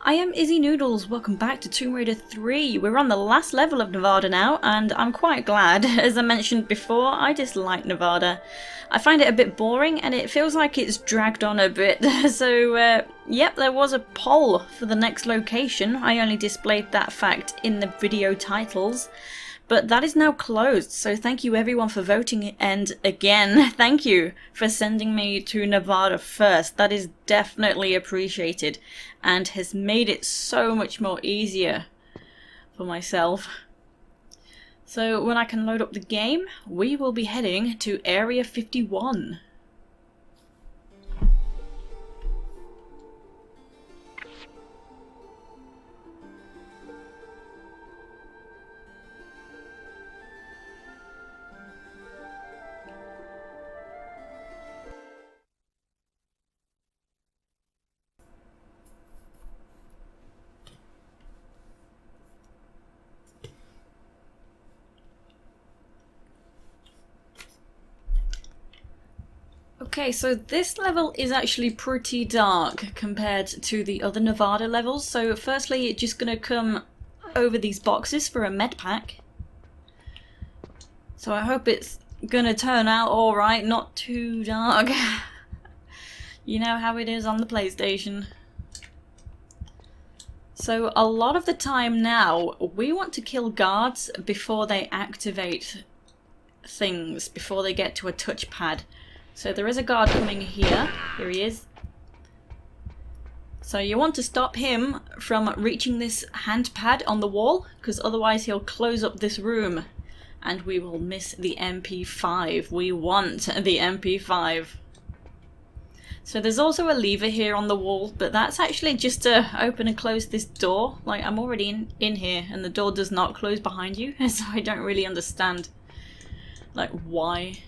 I am Izzy Noodles, welcome back to Tomb Raider 3. We're on the last level of Nevada now, and I'm quite glad. As I mentioned before, I dislike Nevada. I find it a bit boring, and it feels like it's dragged on a bit. So, yep, there was a poll for the next location. I only displayed that fact in the video titles. But that is now closed, so thank you everyone for voting, and again, thank you for sending me to Nevada first. That is definitely appreciated, and has made it so much more easier for myself. So when I can load up the game, we will be heading to Area 51. Okay, so this level is actually pretty dark compared to the other Nevada levels. So firstly, you're just going to come over these boxes for a Medpack. So I hope it's going to turn out alright, not too dark. You know how it is on the PlayStation. So a lot of the time now, we want to kill guards before they activate things, before they get to a touchpad. So there is a guard coming here. Here he is. So you want to stop him from reaching this hand pad on the wall, because otherwise he'll close up this room and we will miss the MP5. We want the MP5. So there's also a lever here on the wall, but that's actually just to open and close this door. Like, I'm already in here and the door does not close behind you, so I don't really understand like why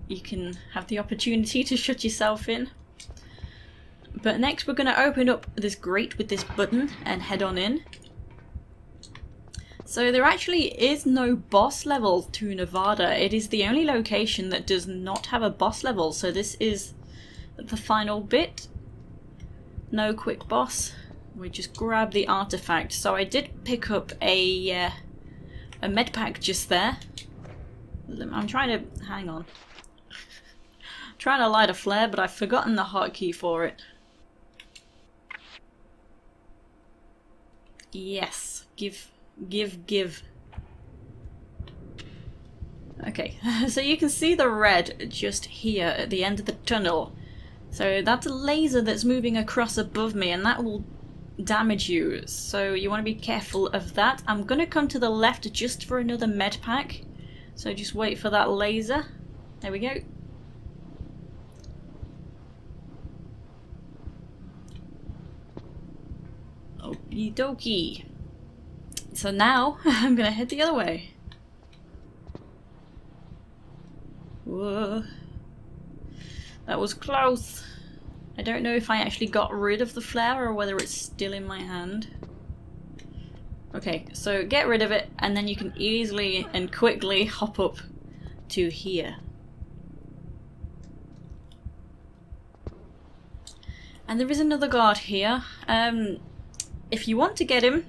you can have the opportunity to shut yourself in. But next we're going to open up this grate with this button and head on in. So there actually is no boss level to Nevada. It is the only location that does not have a boss level. So this is the final bit. No quick boss. We just grab the artifact. So I did pick up a medpack just there. I'm trying to... hang on. Trying to light a flare, but I've forgotten the hotkey for it. Yes, give. Okay, so you can see the red just here at the end of the tunnel. So that's a laser that's moving across above me, and that will damage you. So you want to be careful of that. I'm going to come to the left just for another medpack. So just wait for that laser. There we go. Okie dokie. So now I'm gonna head the other way. Whoa. That was close. I don't know if I actually got rid of the flare or whether it's still in my hand. Okay, so get rid of it and then you can easily and quickly hop up to here. And there is another guard here. If you want to get him,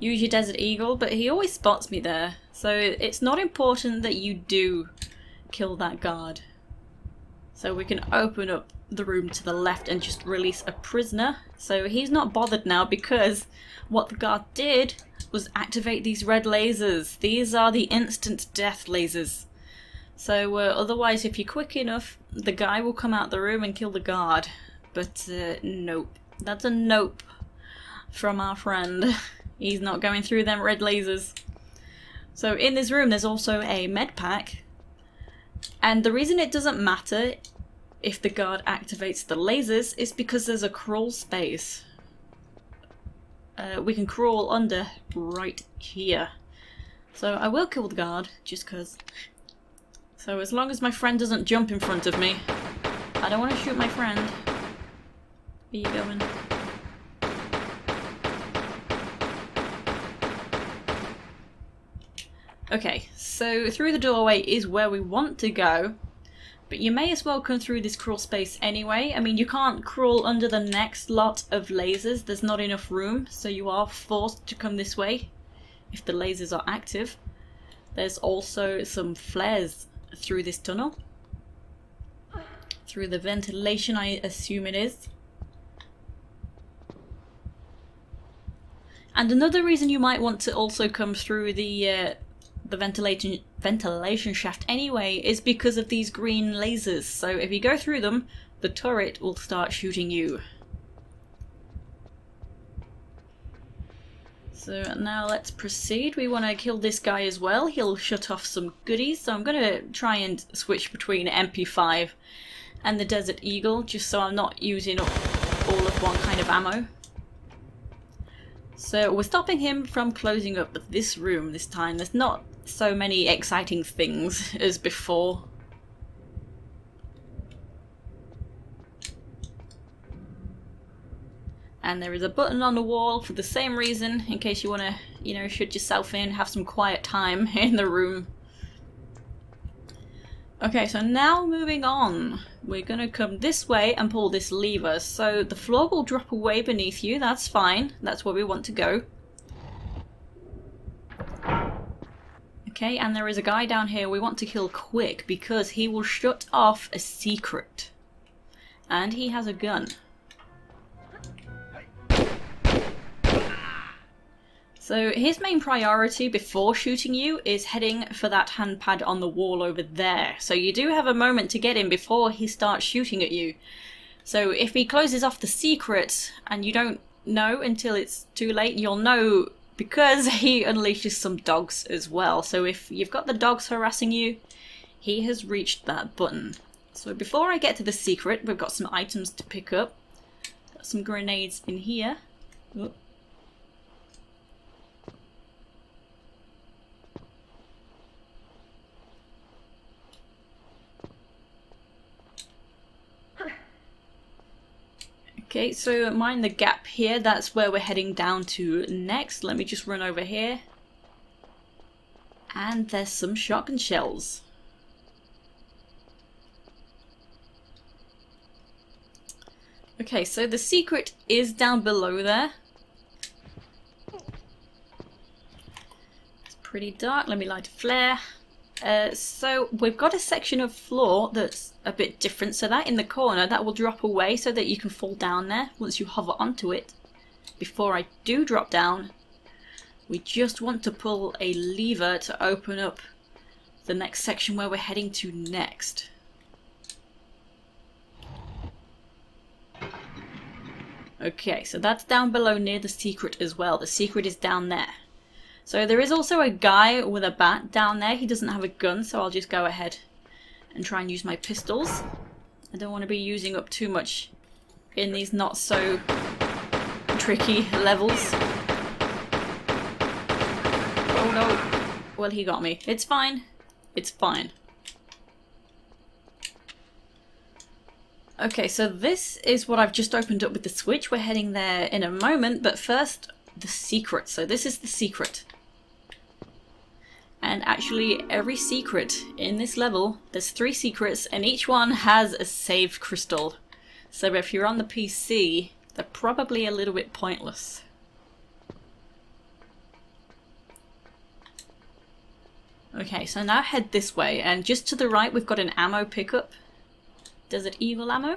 use your Desert Eagle, but he always spots me there. So it's not important that you do kill that guard. So we can open up the room to the left and just release a prisoner. So he's not bothered now because what the guard did was activate these red lasers. These are the instant death lasers. So otherwise, if you're quick enough, the guy will come out the room and kill the guard. But nope. That's a nope from our friend. He's not going through them red lasers. So in this room there's also a medpack, and the reason it doesn't matter if the guard activates the lasers is because there's a crawl space. We can crawl under right here. So I will kill the guard just cause. So as long as my friend doesn't jump in front of me. I don't want to shoot my friend. Where you going? Okay, so through the doorway is where we want to go, But you may as well come through this crawl space anyway. I mean, you can't crawl under the next lot of lasers. There's not enough room, so you are forced to come this way if the lasers are active. There's also some flares through this tunnel. Through the ventilation, I assume it is. And another reason you might want to also come through the ventilation shaft anyway is because of these green lasers. So if you go through them, the turret will start shooting you. So now let's proceed. We want to kill this guy as well. He'll shut off some goodies. So I'm going to try and switch between MP5 and the Desert Eagle, just so I'm not using up all of one kind of ammo. So we're stopping him from closing up this room this time. There's not so many exciting things as before. And there is a button on the wall for the same reason, in case you want to, you know, shut yourself in, have some quiet time in the room. Okay, so now moving on. We're going to come this way and pull this lever. So the floor will drop away beneath you, that's fine. That's where we want to go. Okay, and there is a guy down here we want to kill quick because he will shut off a secret. And he has a gun. So his main priority before shooting you is heading for that handpad on the wall over there. So you do have a moment to get him before he starts shooting at you. So if he closes off the secret and you don't know until it's too late, you'll know because he unleashes some dogs as well. So if you've got the dogs harassing you, he has reached that button. So before I get to the secret, we've got some items to pick up. Got some grenades in here. Oop. Okay, so mind the gap here, that's where we're heading down to next. Let me just run over here. And there's some shotgun shells. Okay, so the secret is down below there. It's pretty dark, let me light a flare. So we've got a section of floor that's a bit different, so that in the corner that will drop away so that you can fall down there once you hover onto it. Before I do drop down, we just want to pull a lever to open up the next section where we're heading to next. Okay, so that's down below near the secret as well. The secret is down there. So there is also a guy with a bat down there. He doesn't have a gun, so I'll just go ahead and try and use my pistols. I don't want to be using up too much in these not so tricky levels. Oh no. Well, he got me. It's fine. It's fine. Okay, so this is what I've just opened up with the switch. We're heading there in a moment, but first, the secret. So this is the secret. And actually, every secret in this level, there's 3 secrets, and each one has a save crystal. So if you're on the PC, they're probably a little bit pointless. Okay, so now head this way, and just to the right we've got an ammo pickup. Desert Eagle ammo.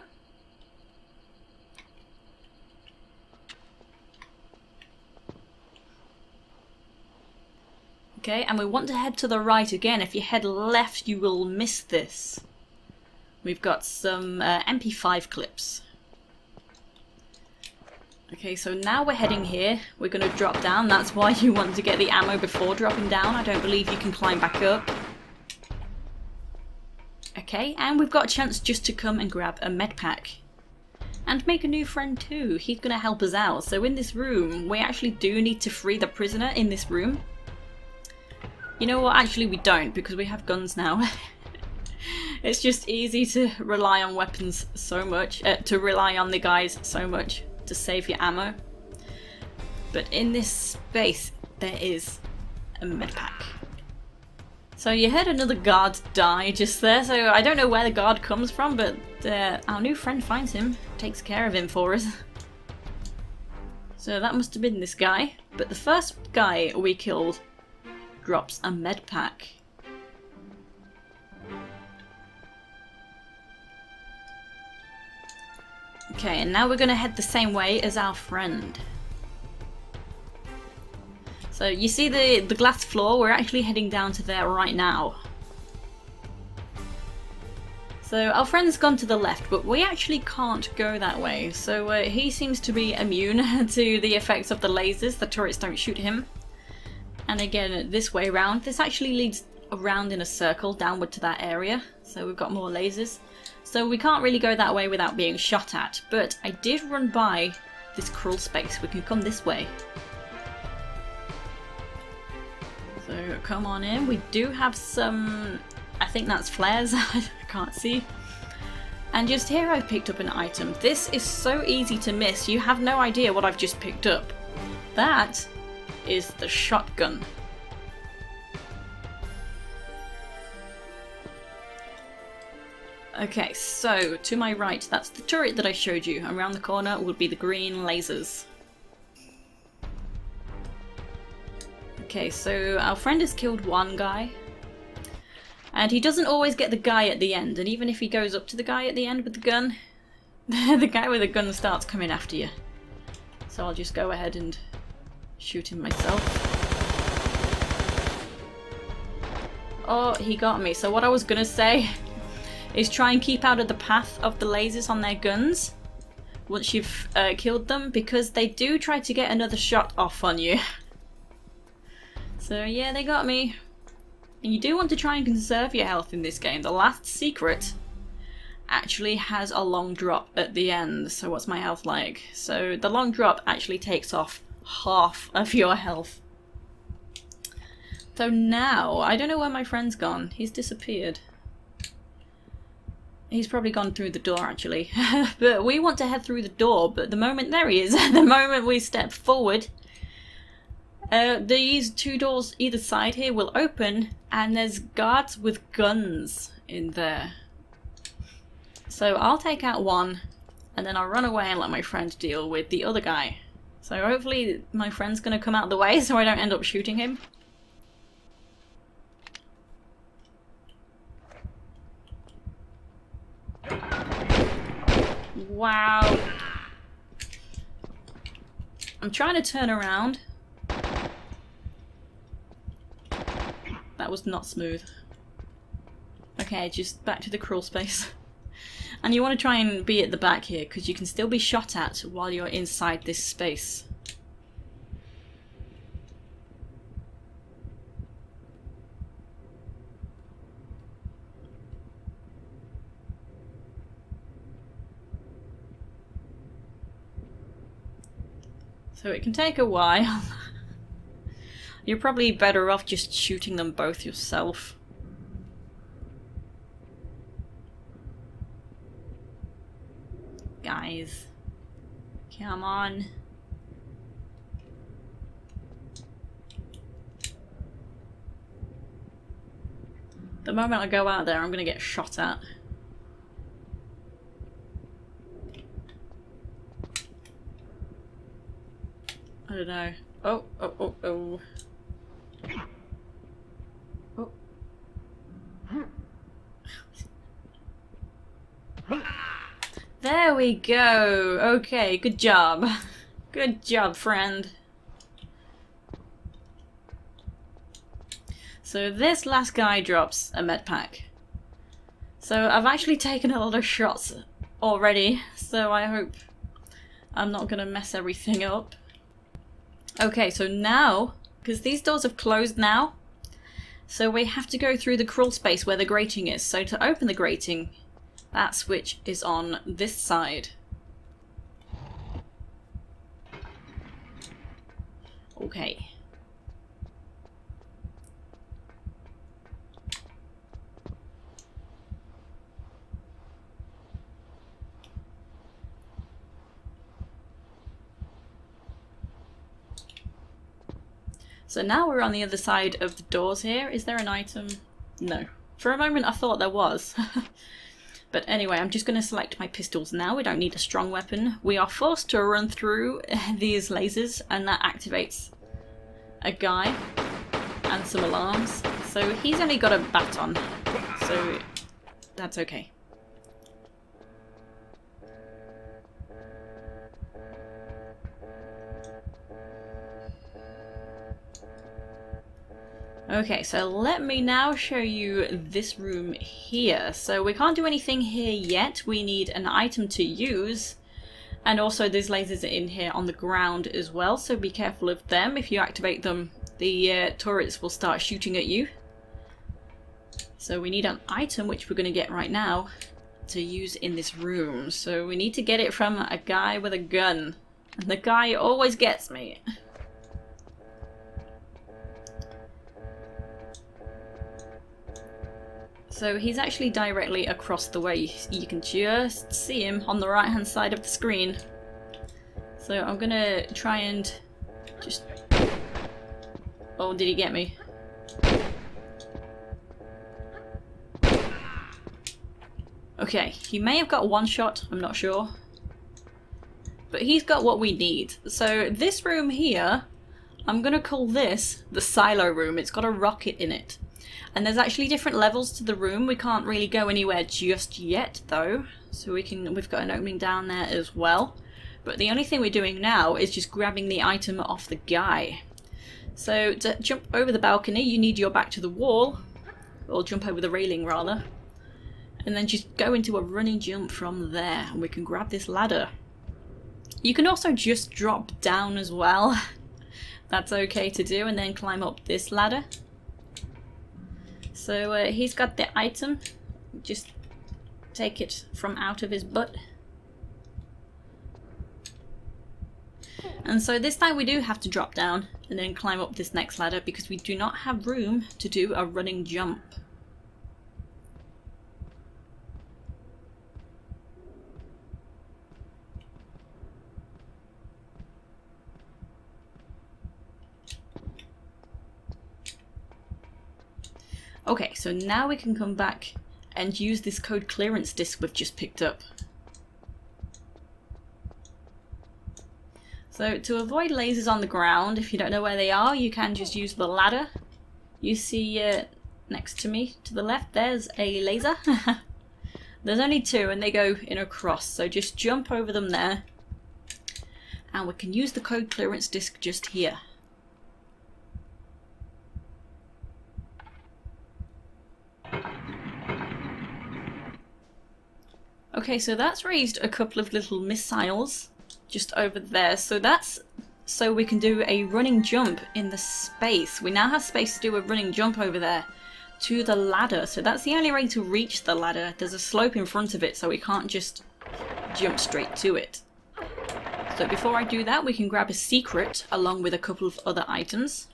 Okay, and we want to head to the right again. If you head left, you will miss this. We've got some MP5 clips. Okay, so now we're heading here. We're going to drop down. That's why you want to get the ammo before dropping down. I don't believe you can climb back up. Okay, and we've got a chance just to come and grab a Medpack. And make a new friend too. He's going to help us out. So in this room, we actually do need to free the prisoner in this room. You know what, actually we don't, because we have guns now. It's just easy to rely on weapons so much, to rely on the guys so much to save your ammo. But in this space, there is a Medpack. So you heard another guard die just there, so I don't know where the guard comes from, but our new friend finds him, takes care of him for us. So that must have been this guy, but the first guy we killed drops a medpack. Okay, and now we're going to head the same way as our friend. So you see the glass floor? We're actually heading down to there right now. So our friend's gone to the left, but we actually can't go that way. So he seems to be immune to the effects of the lasers. The turrets don't shoot him. And again, this way round. This actually leads around in a circle downward to that area. So we've got more lasers. So we can't really go that way without being shot at. But I did run by this crawl space. We can come this way. So come on in. We do have some, I think that's flares. I can't see. And just here I've picked up an item. This is so easy to miss. You have no idea what I've just picked up. That is the shotgun. Okay, so to my right, that's the turret that I showed you. Around the corner would be the green lasers. Okay, so our friend has killed one guy. And he doesn't always get the guy at the end. And even if he goes up to the guy at the end with the gun, the guy with the gun starts coming after you. So I'll just go ahead and shoot him myself. Oh, he got me. So what I was gonna say is try and keep out of the path of the lasers on their guns once you've killed them, because they do try to get another shot off on you. So yeah, they got me. And you do want to try and conserve your health in this game. The last secret actually has a long drop at the end. So what's my health like? So the long drop actually takes off half of your health. So now, I don't know where my friend's gone. He's disappeared. He's probably gone through the door actually. But we want to head through the door, but the moment, there he is, the moment we step forward, these two doors either side here will open and there's guards with guns in there. So I'll take out one and then I'll run away and let my friend deal with the other guy. So hopefully my friend's going to come out of the way so I don't end up shooting him. Wow. I'm trying to turn around. That was not smooth. Okay, just back to the crawl space. And you want to try and be at the back here, because you can still be shot at while you're inside this space. So it can take a while. You're probably better off just shooting them both yourself. Guys, come on. The moment I go out there, I'm gonna get shot at. I don't know. Oh, oh, oh, oh. Oh. There we go. Okay, good job. Good job, friend. So this last guy drops a medpack. So I've actually taken a lot of shots already, so I hope I'm not gonna mess everything up. Okay, so now, because these doors have closed now, so we have to go through the crawl space where the grating is. So to open the grating, that switch is on this side. Okay. So now we're on the other side of the doors here. Is there an item? No. For a moment I thought there was. But anyway, I'm just going to select my pistols now. We don't need a strong weapon. We are forced to run through these lasers, and that activates a guy and some alarms. So he's only got a baton, so that's okay. Okay, so let me now show you this room here. So we can't do anything here yet. We need an item to use. And also there's lasers in here on the ground as well, so be careful of them. If you activate them, the turrets will start shooting at you. So we need an item, which we're going to get right now, to use in this room. So we need to get it from a guy with a gun. And the guy always gets me. So he's actually directly across the way. You can just see him on the right hand side of the screen. So I'm gonna try and just... Oh, did he get me? Okay, he may have got one shot, I'm not sure. But he's got what we need. So this room here, I'm gonna call this the silo room. It's got a rocket in it. And there's actually different levels to the room. We can't really go anywhere just yet though. So we've got an opening down there as well. But the only thing we're doing now is just grabbing the item off the guy. So to jump over the balcony, you need your back to the wall. Or jump over the railing rather. And then just go into a running jump from there. And we can grab this ladder. You can also just drop down as well. That's okay to do. And then climb up this ladder. So he's got the item, just take it from out of his butt. And so this time we do have to drop down and then climb up this next ladder because we do not have room to do a running jump. Okay, so now we can come back and use this code clearance disc we've just picked up. So to avoid lasers on the ground, if you don't know where they are, you can just use the ladder. You see next to me, to the left, there's a laser. There's only two and they go in a cross, so just jump over them there. And we can use the code clearance disc just here. Okay, so that's raised a couple of little missiles just over there. So that's so we can do a running jump in the space. We now have space to do a running jump over there to the ladder. So that's the only way to reach the ladder. There's a slope in front of it, so we can't just jump straight to it. So before I do that, we can grab a secret along with a couple of other items.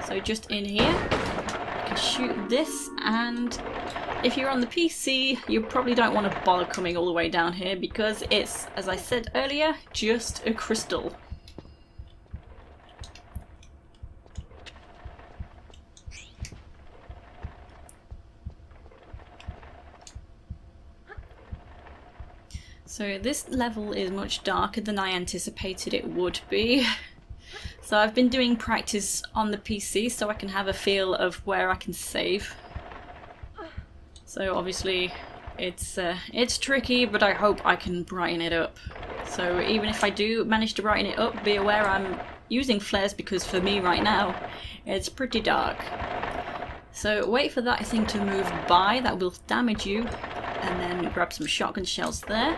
So just in here, I can shoot this, and if you're on the PC, you probably don't want to bother coming all the way down here because it's, as I said earlier, just a crystal. So this level is much darker than I anticipated it would be. So I've been doing practice on the PC so I can have a feel of where I can save. So obviously it's tricky, but I hope I can brighten it up. So even if I do manage to brighten it up, be aware I'm using flares because for me right now it's pretty dark. So wait for that thing to move by, that will damage you, and then grab some shotgun shells there.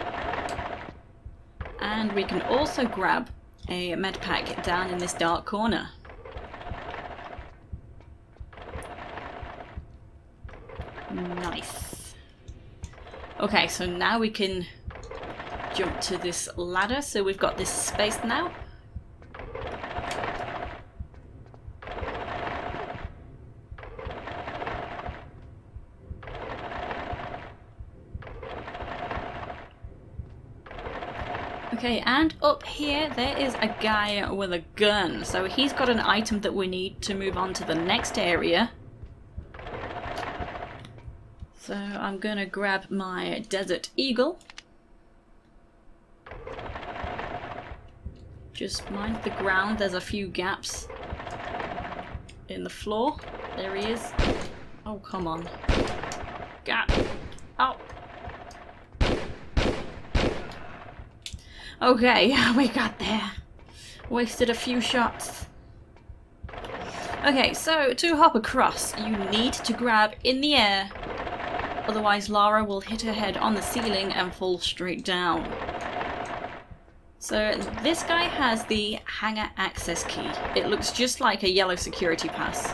And we can also grab a medpack down in this dark corner. Nice. Okay, so now we can jump to this ladder. So we've got this space now. Okay, and up here there is a guy with a gun. So he's got an item that we need to move on to the next area. So I'm gonna grab my Desert Eagle. Just mind the ground, there's a few gaps in the floor. There he is. Oh, come on. Gap. Oh. Okay, we got there. Wasted a few shots. Okay, so to hop across, you need to grab in the air. Otherwise, Lara will hit her head on the ceiling and fall straight down. So this guy has the hangar access key. It looks just like a yellow security pass.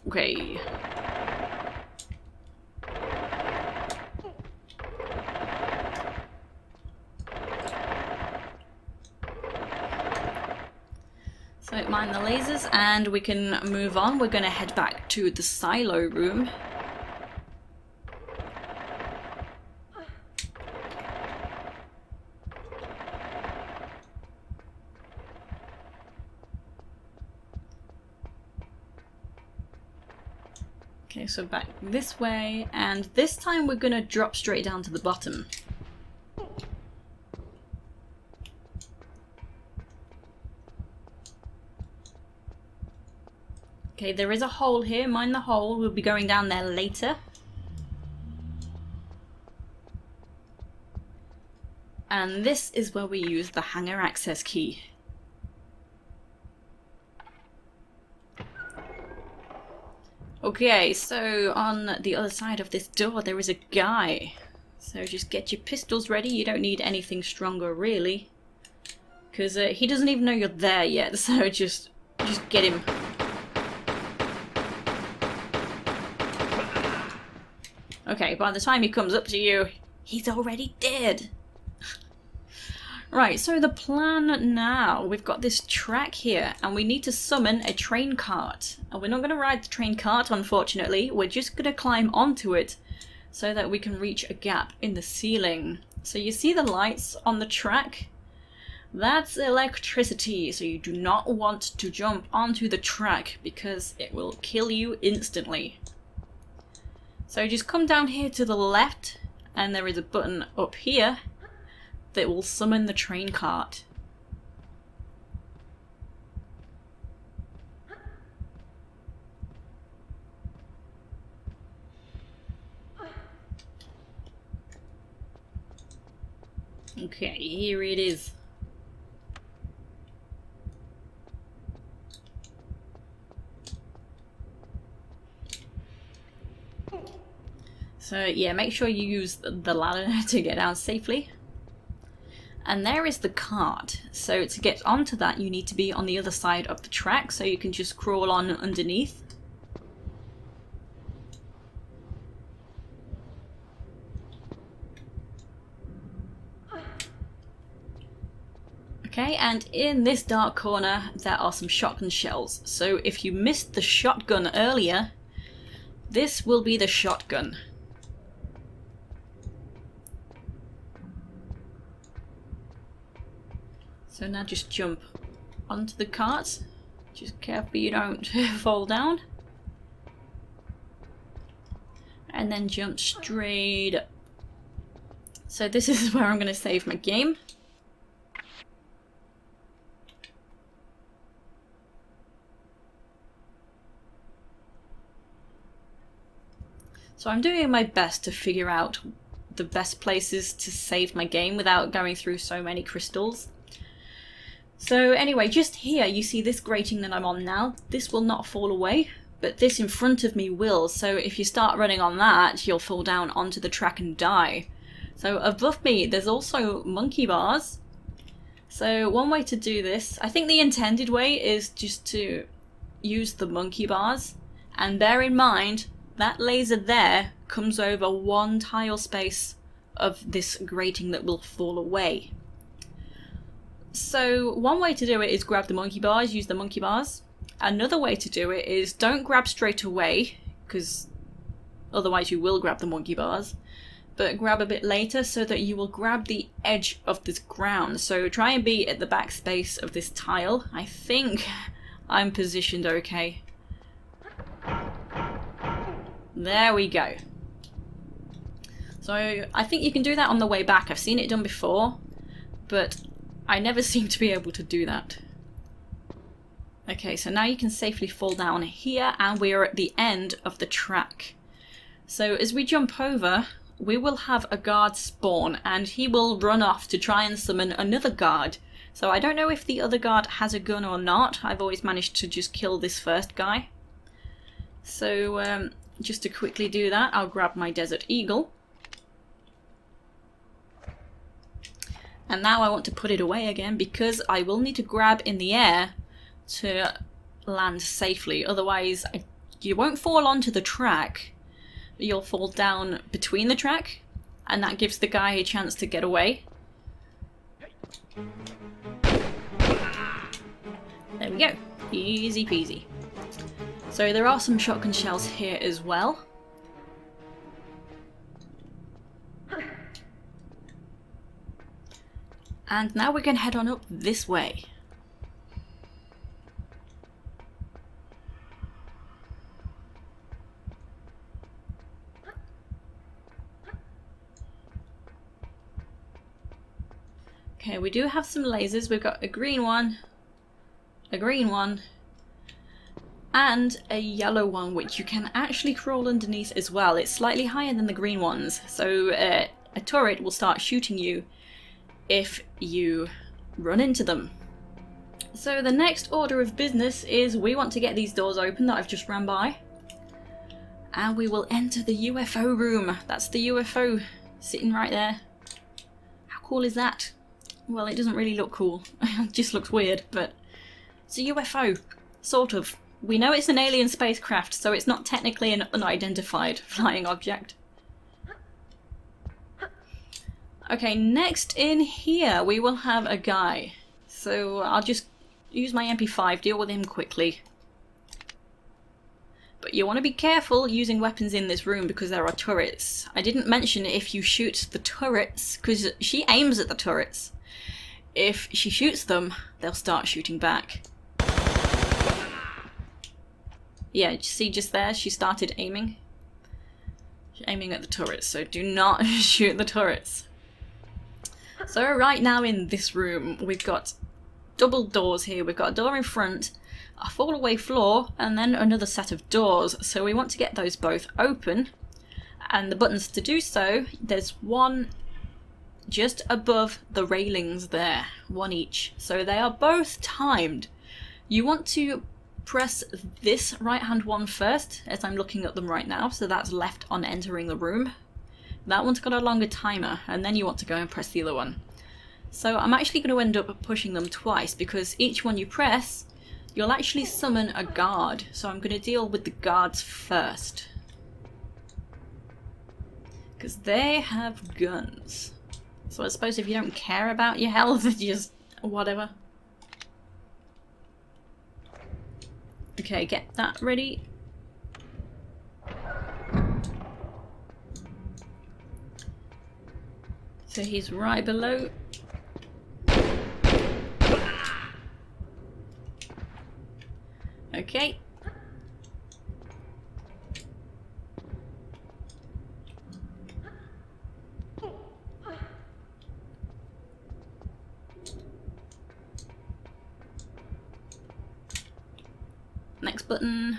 Okay. So mind the lasers and we can move on. We're going to head back to the silo room. Okay, so back this way, and this time we're going to drop straight down to the bottom. Okay, there is a hole here, mind the hole, we'll be going down there later. And this is where we use the hangar access key. Okay, so on the other side of this door there is a guy. So just get your pistols ready, you don't need anything stronger really. Because he doesn't even know you're there yet, so just get him. Okay, by the time he comes up to you, he's already dead. Right, so the plan now, we've got this track here and we need to summon a train cart. And we're not going to ride the train cart, unfortunately, we're just going to climb onto it so that we can reach a gap in the ceiling. So you see the lights on the track? That's electricity, so you do not want to jump onto the track because it will kill you instantly. So just come down here to the left and there is a button up here that will summon the train cart. Okay, here it is. So yeah, make sure you use the ladder to get down safely. And there is the cart. So to get onto that, you need to be on the other side of the track, so you can just crawl on underneath. Okay, and in this dark corner, there are some shotgun shells. So if you missed the shotgun earlier, this will be the shotgun. So now just jump onto the cart. Just careful you don't fall down. And then jump straight up. So this is where I'm going to save my game. So I'm doing my best to figure out the best places to save my game without going through so many crystals. So anyway, just here you see this grating that I'm on now. This will not fall away, but this in front of me will. So if you start running on that, you'll fall down onto the track and die. So above me, there's also monkey bars. So one way to do this, I think the intended way is just to use the monkey bars. And bear in mind, that laser there comes over one tile space of this grating that will fall away. So one way to do it is grab the monkey bars, use the monkey bars. Another way to do it is don't grab straight away, because otherwise you will grab the monkey bars, but grab a bit later so that you will grab the edge of this ground. So try and be at the back space of this tile. I think I'm positioned okay. There we go. So I think you can do that on the way back. I've seen it done before, but I never seem to be able to do that. Okay, so now you can safely fall down here, and we are at the end of the track. So as we jump over, we will have a guard spawn, and he will run off to try and summon another guard. So I don't know if the other guard has a gun or not. I've always managed to just kill this first guy. So just to quickly do that, I'll grab my Desert Eagle. And now I want to put it away again, because I will need to grab in the air to land safely. Otherwise, you won't fall onto the track. You'll fall down between the track, and that gives the guy a chance to get away. There we go. Easy peasy. So there are some shotgun shells here as well. And now we can head on up this way. Okay, we do have some lasers. We've got a green one, and a yellow one, which you can actually crawl underneath as well. It's slightly higher than the green ones, so a turret will start shooting you if you run into them. So the next order of business is we want to get these doors open that I've just ran by, and we will enter the UFO room. That's the UFO sitting right there. How cool is that? Well, it doesn't really look cool. It just looks weird, but it's a UFO, sort of. We know it's an alien spacecraft, so it's not technically an unidentified flying object. Okay, next in here we will have a guy. So I'll just use my MP5, deal with him quickly. But you want to be careful using weapons in this room because there are turrets. I didn't mention if you shoot the turrets, because she aims at the turrets. If she shoots them, they'll start shooting back. Yeah, see just there, she started aiming. She's aiming at the turrets, so do not shoot the turrets. So right now in this room, we've got double doors here. We've got a door in front, a fall-away floor, and then another set of doors. So we want to get those both open. And the buttons to do so, there's one just above the railings there, one each. So they are both timed. You want to press this right-hand one first, as I'm looking at them right now. So that's left on entering the room. That one's got a longer timer, and then you want to go and press the other one. So I'm actually going to end up pushing them twice, because each one you press, you'll actually summon a guard. So I'm going to deal with the guards first, because they have guns. So I suppose if you don't care about your health, just whatever. Okay, get that ready. So he's right below. Okay. Next button.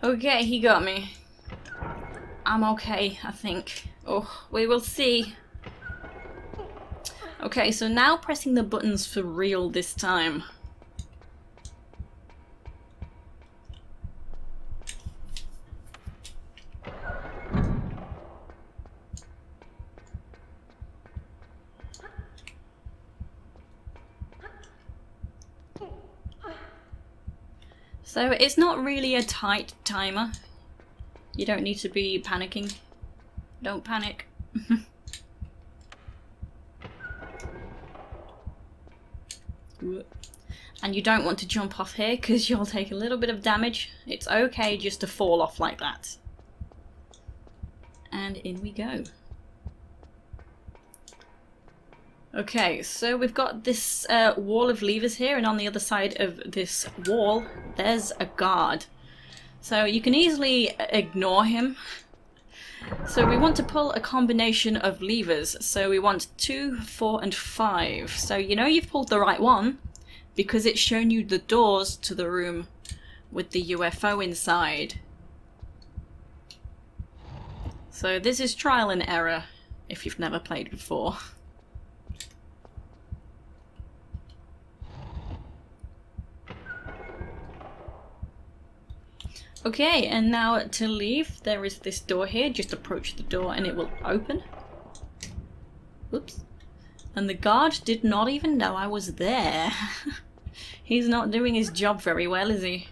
Okay, he got me. I'm okay, I think. Oh, we will see. Okay, so now pressing the buttons for real this time. So it's not really a tight timer. You don't need to be panicking. Don't panic. And you don't want to jump off here because you'll take a little bit of damage. It's okay just to fall off like that. And in we go. Okay, so we've got this wall of levers here, and on the other side of this wall, there's a guard. So you can easily ignore him. So we want to pull a combination of levers. So we want 2, 4, and 5. So you know you've pulled the right one because it's shown you the doors to the room with the UFO inside. So this is trial and error if you've never played before. Okay, and now to leave, there is this door here. Just approach the door and it will open. Oops. And the guard did not even know I was there. He's not doing his job very well, is he?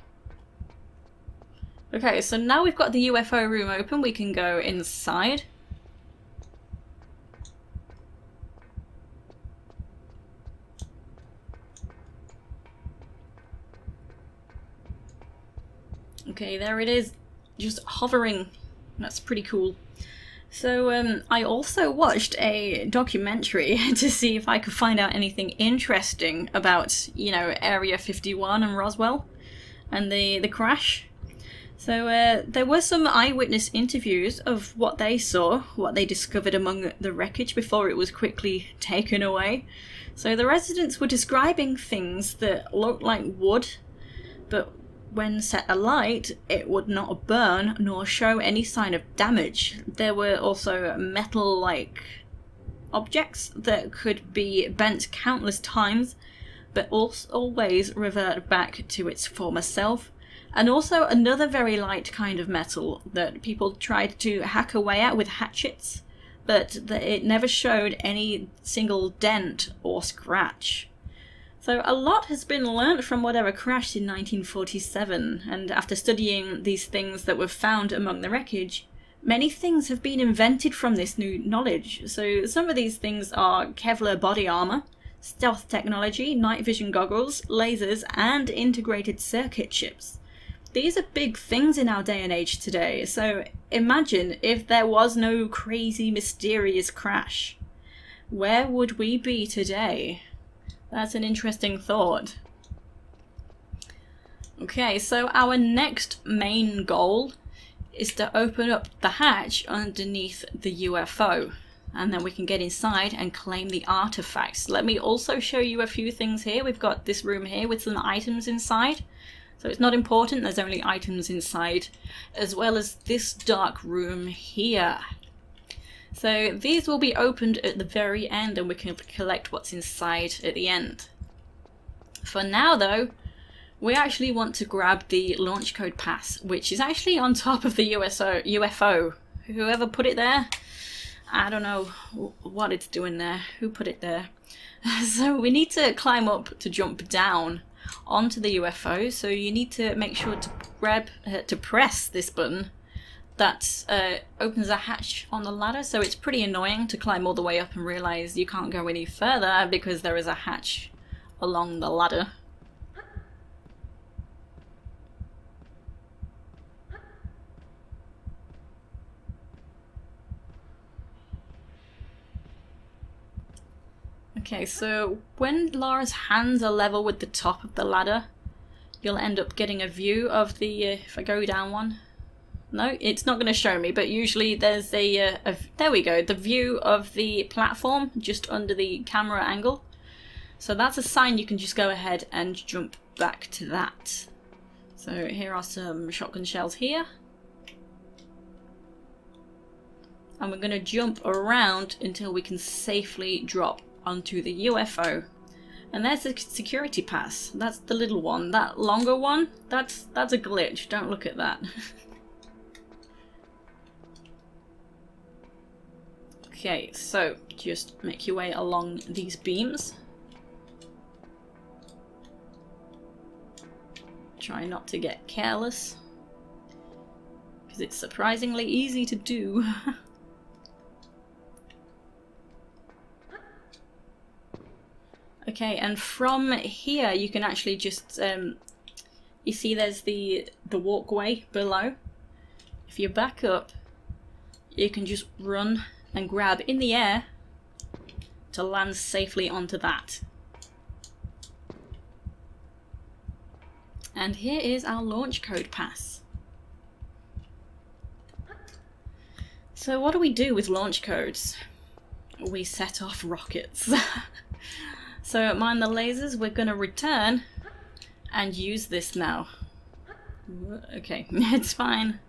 Okay, so now we've got the UFO room open, we can go inside. Okay, there it is, just hovering. That's pretty cool. So I also watched a documentary to see if I could find out anything interesting about, you know, Area 51 and Roswell and the crash. So there were some eyewitness interviews of what they saw, what they discovered among the wreckage before it was quickly taken away. So the residents were describing things that looked like wood, but when set alight, it would not burn nor show any sign of damage. There were also metal-like objects that could be bent countless times, but always revert back to its former self. And also another very light kind of metal that people tried to hack away at with hatchets, but that it never showed any single dent or scratch. So a lot has been learnt from whatever crashed in 1947, and after studying these things that were found among the wreckage, many things have been invented from this new knowledge. So some of these things are Kevlar body armour, stealth technology, night vision goggles, lasers, and integrated circuit chips. These are big things in our day and age today, so imagine if there was no crazy, mysterious crash. Where would we be today? That's an interesting thought. Okay, so our next main goal is to open up the hatch underneath the UFO, and then we can get inside and claim the artifacts. Let me also show you a few things here. We've got this room here with some items inside. So it's not important, there's only items inside, as well as this dark room here. So these will be opened at the very end and we can collect what's inside at the end. For now though, we actually want to grab the launch code pass, which is actually on top of the UFO. Whoever put it there, I don't know what it's doing there. Who put it there? So we need to climb up to jump down onto the UFO, so you need to make sure to press this button that opens a hatch on the ladder. So it's pretty annoying to climb all the way up and realize you can't go any further because there is a hatch along the ladder. Okay, so when Lara's hands are level with the top of the ladder, you'll end up getting a view of the, if I go down one, no, it's not going to show me, but usually there's there we go, the view of the platform just under the camera angle. So that's a sign you can just go ahead and jump back to that. So here are some shotgun shells here. And we're going to jump around until we can safely drop onto the UFO. And there's the security pass. That's the little one. That longer one, that's a glitch. Don't look at that. Okay, so just make your way along these beams. Try not to get careless, because it's surprisingly easy to do. Okay, and from here you can actually just, you see there's the walkway below. If you back up, you can just run and grab in the air to land safely onto that. And here is our launch code pass. So what do we do with launch codes? We set off rockets. So mind the lasers, we're going to return and use this now. Okay, it's fine.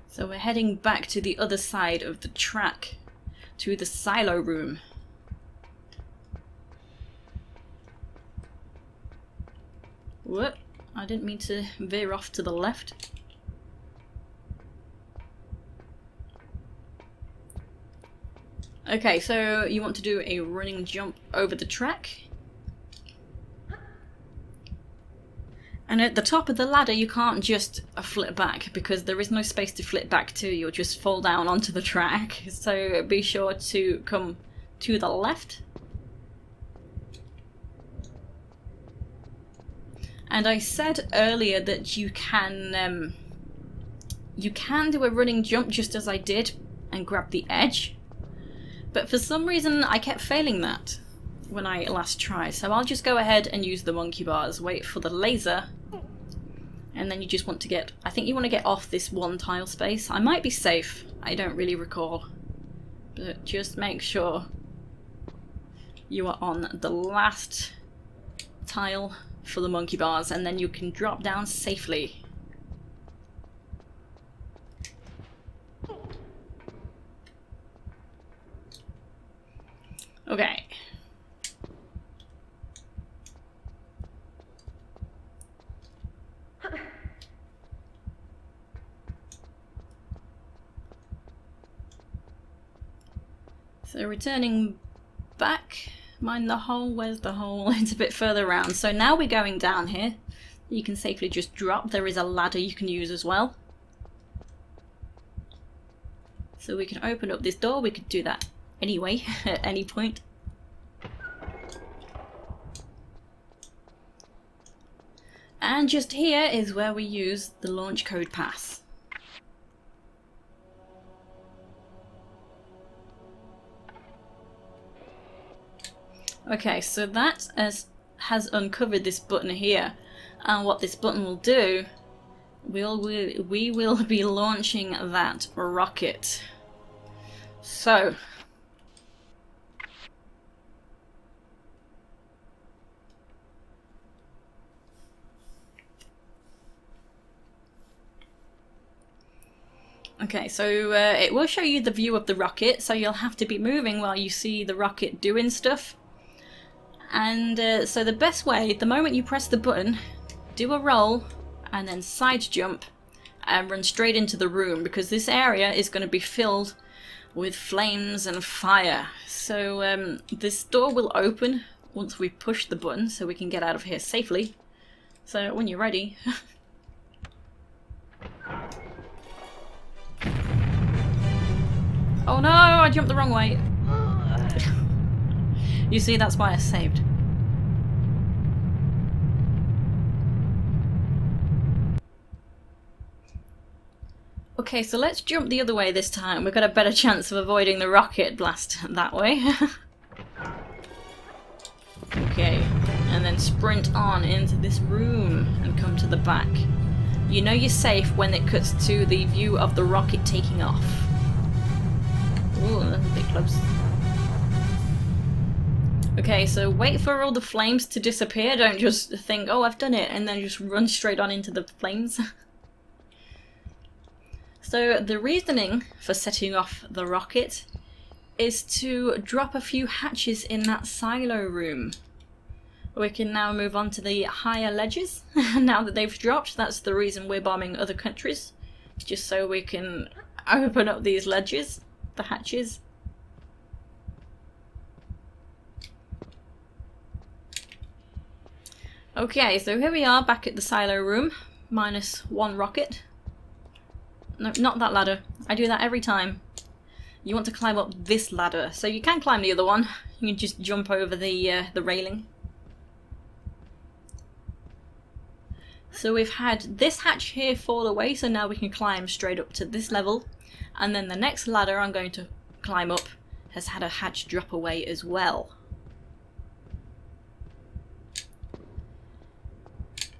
So we're heading back to the other side of the track, to the silo room. Whoop, I didn't mean to veer off to the left. Okay, so you want to do a running jump over the track. And at the top of the ladder you can't just flip back because there is no space to flip back to, you'll just fall down onto the track. So be sure to come to the left. And I said earlier that you can do a running jump just as I did and grab the edge. But for some reason I kept failing that when I last tried. So I'll just go ahead and use the monkey bars, wait for the laser, and then you just want to get, I think you want to get off this one tile space. I might be safe, I don't really recall. But just make sure you are on the last tile for the monkey bars and then you can drop down safely. Okay. So returning back, mind the hole, where's the hole? It's a bit further around. So now we're going down here. You can safely just drop. There is a ladder you can use as well. So we can open up this door, we could do that anyway, at any point. And just here is where we use the launch code pass. Okay, so that has uncovered this button here, and what this button will do, we will be launching that rocket. So okay, so it will show you the view of the rocket, so you'll have to be moving while you see the rocket doing stuff. And so the best way, the moment you press the button, do a roll and then side jump and run straight into the room, because this area is going to be filled with flames and fire. So this door will open once we push the button so we can get out of here safely. So when you're ready. Oh no, I jumped the wrong way. You see, that's why I saved. Okay, so let's jump the other way this time. We've got a better chance of avoiding the rocket blast that way. Okay, and then sprint on into this room and come to the back. You know you're safe when it cuts to the view of the rocket taking off. Ooh, that's a bit close. Okay, so wait for all the flames to disappear. Don't just think, oh, I've done it, and then just run straight on into the flames. So the reasoning for setting off the rocket is to drop a few hatches in that silo room. We can now move on to the higher ledges. Now that they've dropped, that's the reason we're bombing other countries. Just so we can open up these ledges, the hatches. Okay, so here we are back at the silo room, minus one rocket. No, not that ladder. I do that every time. you want to climb up this ladder. So you can climb the other one. You can just jump over the railing. So we've had this hatch here fall away, so now we can climb straight up to this level. And then the next ladder I'm going to climb up has had a hatch drop away as well.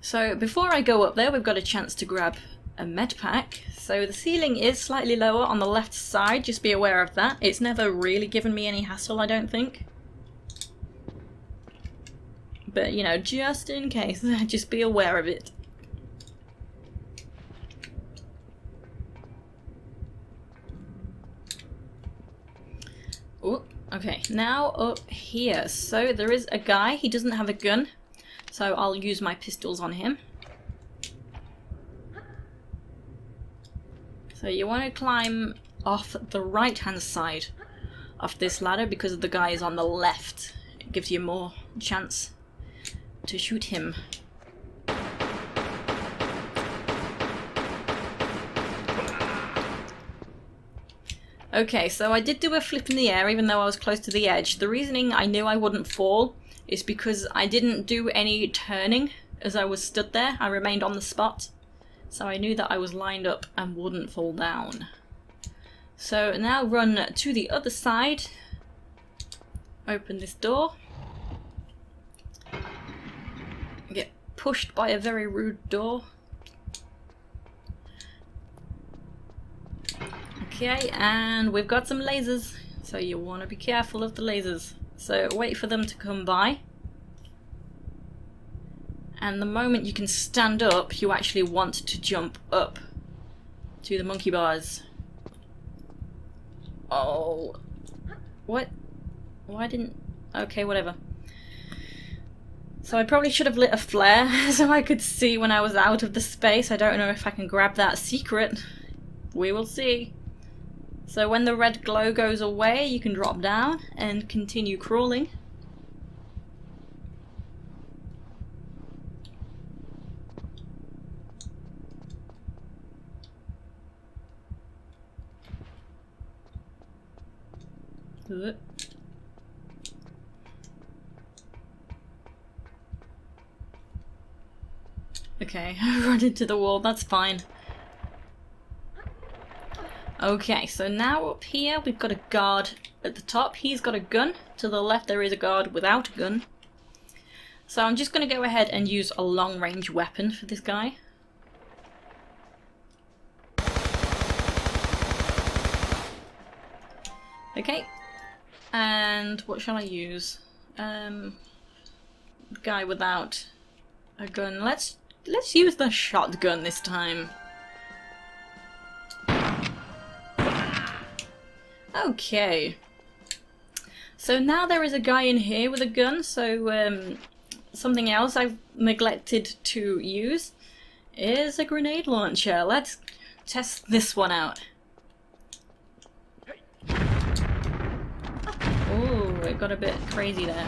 So before I go up there, we've got a chance to grab a Medpack. So the ceiling is slightly lower on the left side, just be aware of that. It's never really given me any hassle, I don't think. But, you know, just in case, just be aware of it. Oh, okay, now up here. So there is a guy, he doesn't have a gun, so I'll use my pistols on him. So you want to climb off the right hand side of this ladder because the guy is on the left. It gives you more chance to shoot him. Okay, so I did do a flip in the air even though I was close to the edge. The reasoning I knew I wouldn't fall is because I didn't do any turning as I was stood there. I remained on the spot. So I knew that I was lined up and wouldn't fall down. So now run to the other side. Open this door. Get pushed by a very rude door. Okay, and we've got some lasers, so you want to be careful of the lasers. So wait for them to come by. And the moment you can stand up, you actually want to jump up to the monkey bars. Oh. What? Why didn't... Okay, whatever. So I probably should have lit a flare so I could see when I was out of the space. I don't know if I can grab that secret. We will see. So when the red glow goes away, you can drop down and continue crawling. Okay, run into the wall, that's fine. Okay, so now up here we've got a guard at the top. He's got a gun. To the left there is a guard without a gun. So I'm just going to go ahead and use a long range weapon for this guy. Okay, and what shall I use? Guy without a gun. Let's use the shotgun this time. Okay. So now there is a guy in here with a gun, so something else I've neglected to use is a grenade launcher. Let's test this one out. Oh, it got a bit crazy there.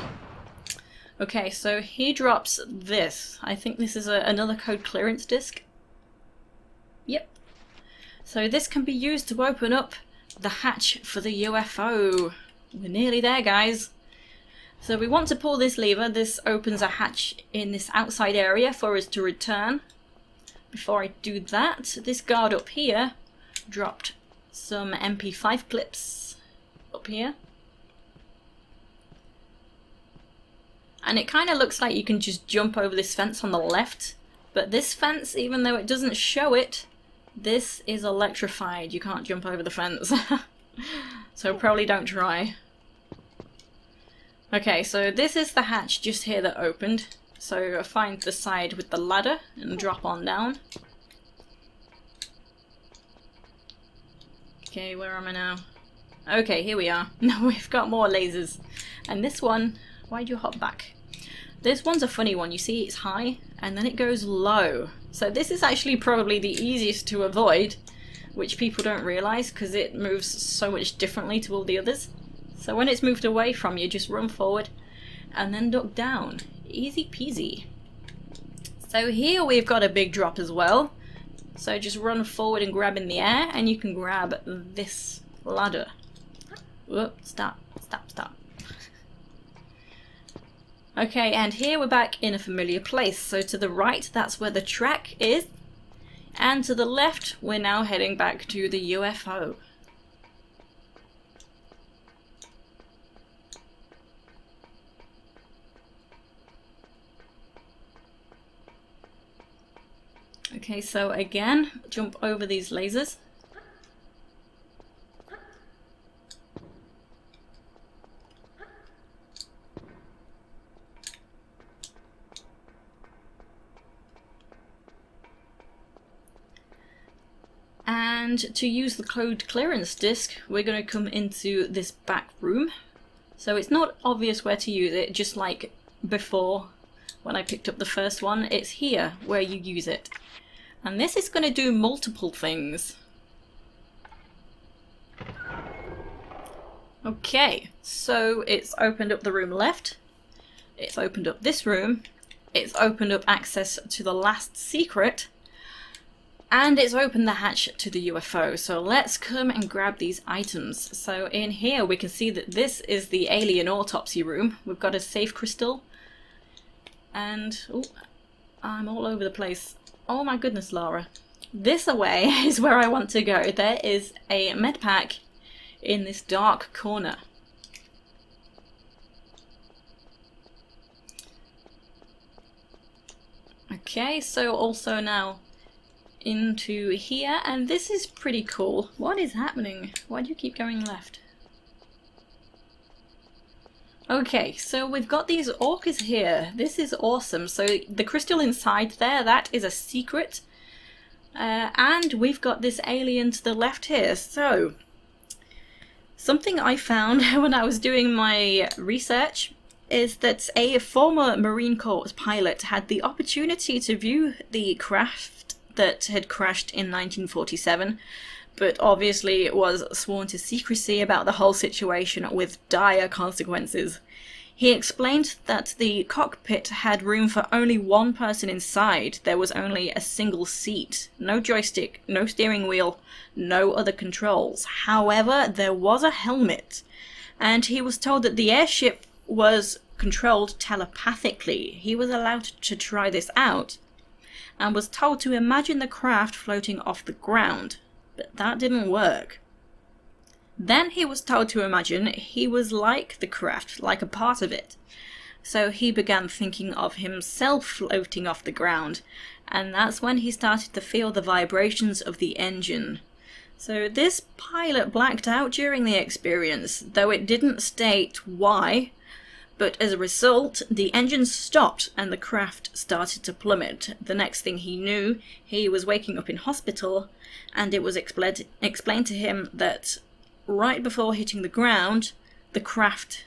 Okay, so he drops this. I think this is another code clearance disc. Yep. So this can be used to open up the hatch for the UFO. We're nearly there, guys. So we want to pull this lever. This opens a hatch in this outside area for us to return. Before I do that, this guard up here dropped some MP5 clips up here. And it kind of looks like you can just jump over this fence on the left. But this fence, even though it doesn't show it, this is electrified. You can't jump over the fence. So probably don't try. Okay, so this is the hatch just here that opened. So find the side with the ladder and drop on down. Okay, where am I now? Okay, here we are. Now we've got more lasers. And this one, why'd you hop back? This one's a funny one. You see it's high and then it goes low. So this is actually probably the easiest to avoid, which people don't realise because it moves so much differently to all the others. So when it's moved away from you, just run forward and then duck down. Easy peasy. So here we've got a big drop as well. So just run forward and grab in the air and you can grab this ladder. Whoop, stop. Okay, and here we're back in a familiar place. So to the right, that's where the track is. And to the left, we're now heading back to the UFO. Okay, so again, jump over these lasers. And to use the code clearance disk, we're going to come into this back room. So it's not obvious where to use it, just like before when I picked up the first one. It's here where you use it. And this is going to do multiple things. Okay, so it's opened up the room left. It's opened up this room. It's opened up access to the last secret. And it's opened the hatch to the UFO. So let's come and grab these items. So in here we can see that this is the alien autopsy room. We've got a safe crystal. And oh, I'm all over the place. Oh my goodness, Lara. This away is where I want to go. There is a medpack in this dark corner. Okay, so also now into here, and this is pretty cool. What is happening? Why do you keep going left? Okay, so we've got these orcas here. This is awesome. So the crystal inside there, that is a secret. And we've got this alien to the left here. So something I found when I was doing my research is that a former Marine Corps pilot had the opportunity to view the craft that had crashed in 1947, but obviously it was sworn to secrecy about the whole situation with dire consequences. He explained that the cockpit had room for only one person inside. There was only a single seat, no joystick, no steering wheel, no other controls. However, there was a helmet, and he was told that the airship was controlled telepathically. He was allowed to try this out, and was told to imagine the craft floating off the ground, but that didn't work. Then he was told to imagine he was like the craft, like a part of it. So he began thinking of himself floating off the ground, and that's when he started to feel the vibrations of the engine. So this pilot blacked out during the experience, though it didn't state why. But as a result, the engine stopped and the craft started to plummet. The next thing he knew, he was waking up in hospital, and it was explained to him that right before hitting the ground, the craft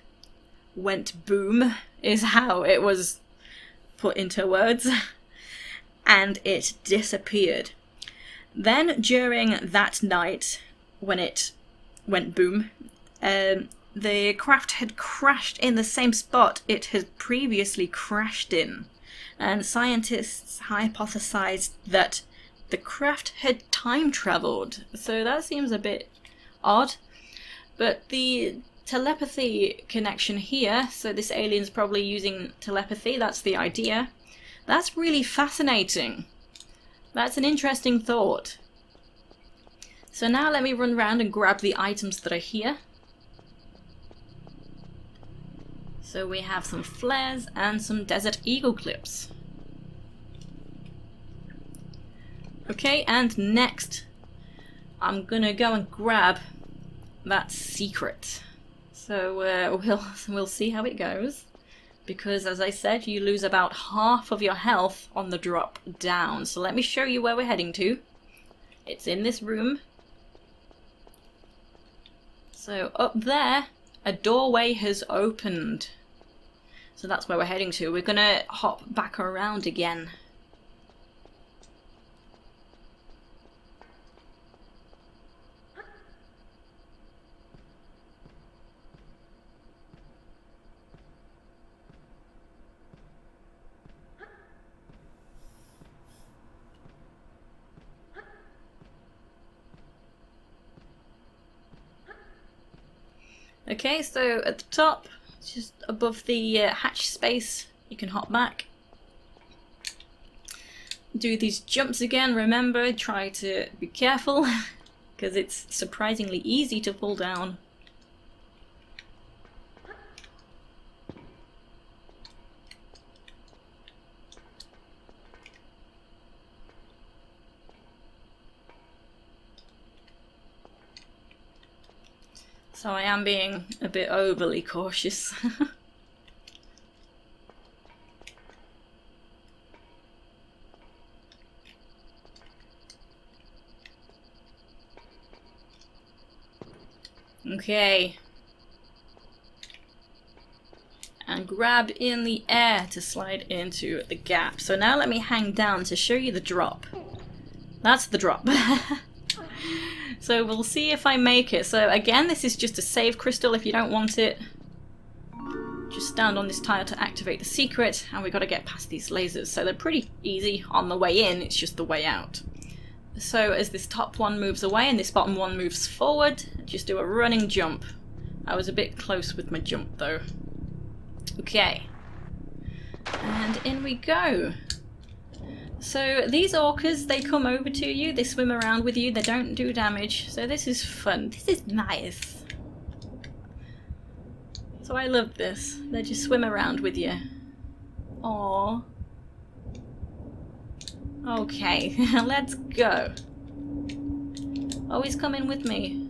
went boom, is how it was put into words, and it disappeared. Then during that night, when it went boom, the craft had crashed in the same spot it had previously crashed in, and scientists hypothesized that the craft had time traveled. So that seems a bit odd, but the telepathy connection here, so this alien's probably using telepathy, that's the idea. That's really fascinating. That's an interesting thought. So now let me run around and grab the items that are here. So we have some flares and some Desert Eagle clips. Okay, and next I'm gonna go and grab that secret. So we'll see how it goes, because as I said, you lose about half of your health on the drop down. So let me show you where we're heading to. It's in this room. So up there, a doorway has opened. So that's where we're heading to. We're gonna hop back around again. Okay, so at the top, just above the hatch space, you can hop back. Do these jumps again. Remember, try to be careful because it's surprisingly easy to fall down. So I am being a bit overly cautious. Okay. And grab in the air to slide into the gap. So now let me hang down to show you the drop. That's the drop. So we'll see if I make it. So again, this is just a save crystal. If you don't want it, just stand on this tile to activate the secret, and we've got to get past these lasers. So they're pretty easy on the way in, it's just the way out. So as this top one moves away and this bottom one moves forward, just do a running jump. I was a bit close with my jump though. Okay. And in we go. So these orcas, they come over to you, they swim around with you, they don't do damage. So this is fun. This is nice. So I love this. They just swim around with you. Aww. Okay, let's go. Oh, he's coming with me.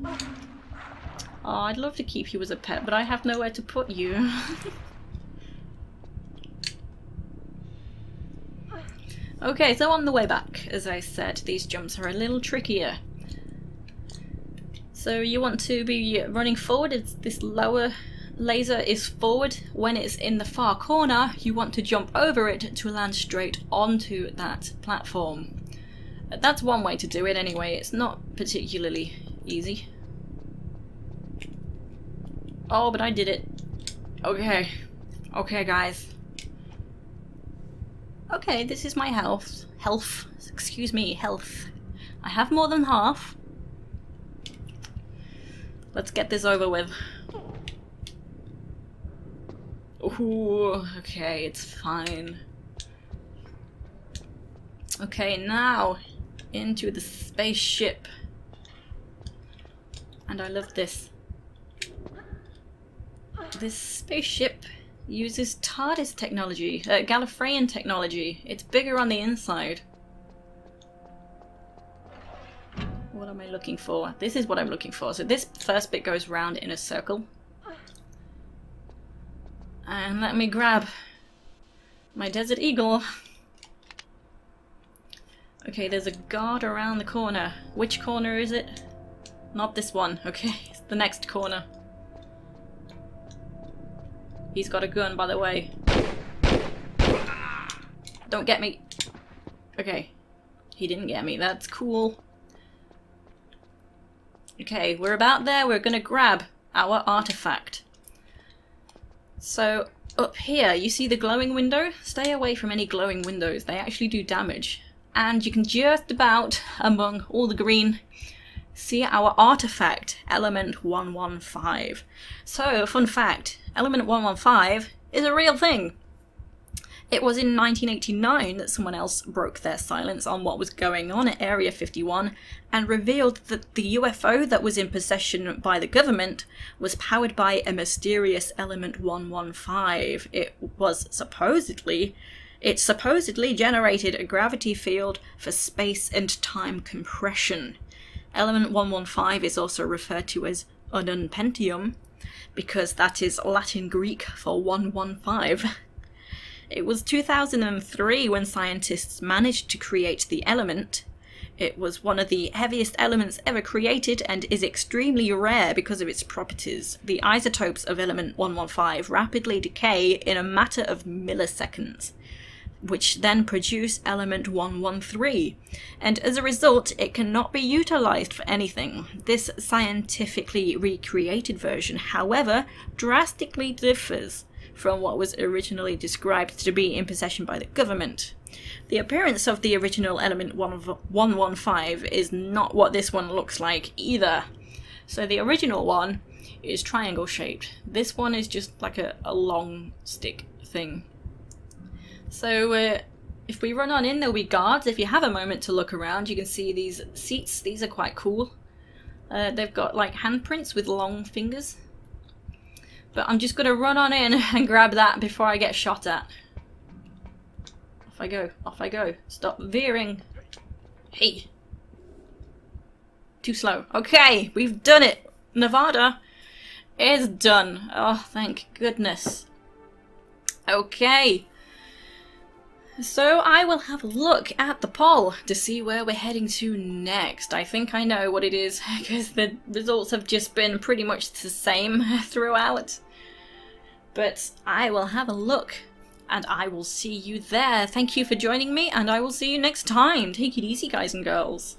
Oh, I'd love to keep you as a pet, but I have nowhere to put you. Okay, so on the way back, as I said, these jumps are a little trickier. So you want to be running forward. This lower laser is forward. When it's in the far corner, you want to jump over it to land straight onto that platform. That's one way to do it anyway. It's not particularly easy. Oh, but I did it. Okay. Okay, guys. Okay, this is my health. Excuse me, health. I have more than half. Let's get this over with. Ooh, okay, it's fine. Okay, now into the spaceship. And I love this. This spaceship uses TARDIS technology, Gallifreyan technology. It's bigger on the inside. What am I looking for? This is what I'm looking for. So this first bit goes round in a circle. And let me grab my Desert Eagle. Okay, there's a guard around the corner. Which corner is it? Not this one. Okay, it's the next corner. He's got a gun, by the way. Don't get me. Okay. He didn't get me. That's cool. Okay, we're about there. We're gonna grab our artifact. So, up here, you see the glowing window? Stay away from any glowing windows. They actually do damage. And you can just about, among all the green, see our artifact, element 115. So, fun fact, element 115 is a real thing. It was in 1989 that someone else broke their silence on what was going on at Area 51 and revealed that the UFO that was in possession by the government was powered by a mysterious element 115. It supposedly generated a gravity field for space and time compression. Element 115 is also referred to as ununpentium, because that is Latin Greek for 115. It was 2003 when scientists managed to create the element. It was one of the heaviest elements ever created and is extremely rare because of its properties. The isotopes of element 115 rapidly decay in a matter of milliseconds, which then produce element 113, and as a result it cannot be utilized for anything. This scientifically recreated version, however, drastically differs from what was originally described to be in possession by the government. The appearance of the original element 115 is not what this one looks like either. So the original one is triangle shaped. This one is just like a long stick thing. So if we run on in, there'll be guards. If you have a moment to look around, you can see these seats. These are quite cool. They've got like handprints with long fingers. But I'm just going to run on in and grab that before I get shot at. Off I go, off I go. Stop veering. Hey. Too slow. Okay, we've done it. Nevada is done. Oh, thank goodness. Okay. So I will have a look at the poll to see where we're heading to next. I think I know what it is because the results have just been pretty much the same throughout. But I will have a look and I will see you there. Thank you for joining me and I will see you next time. Take it easy, guys and girls.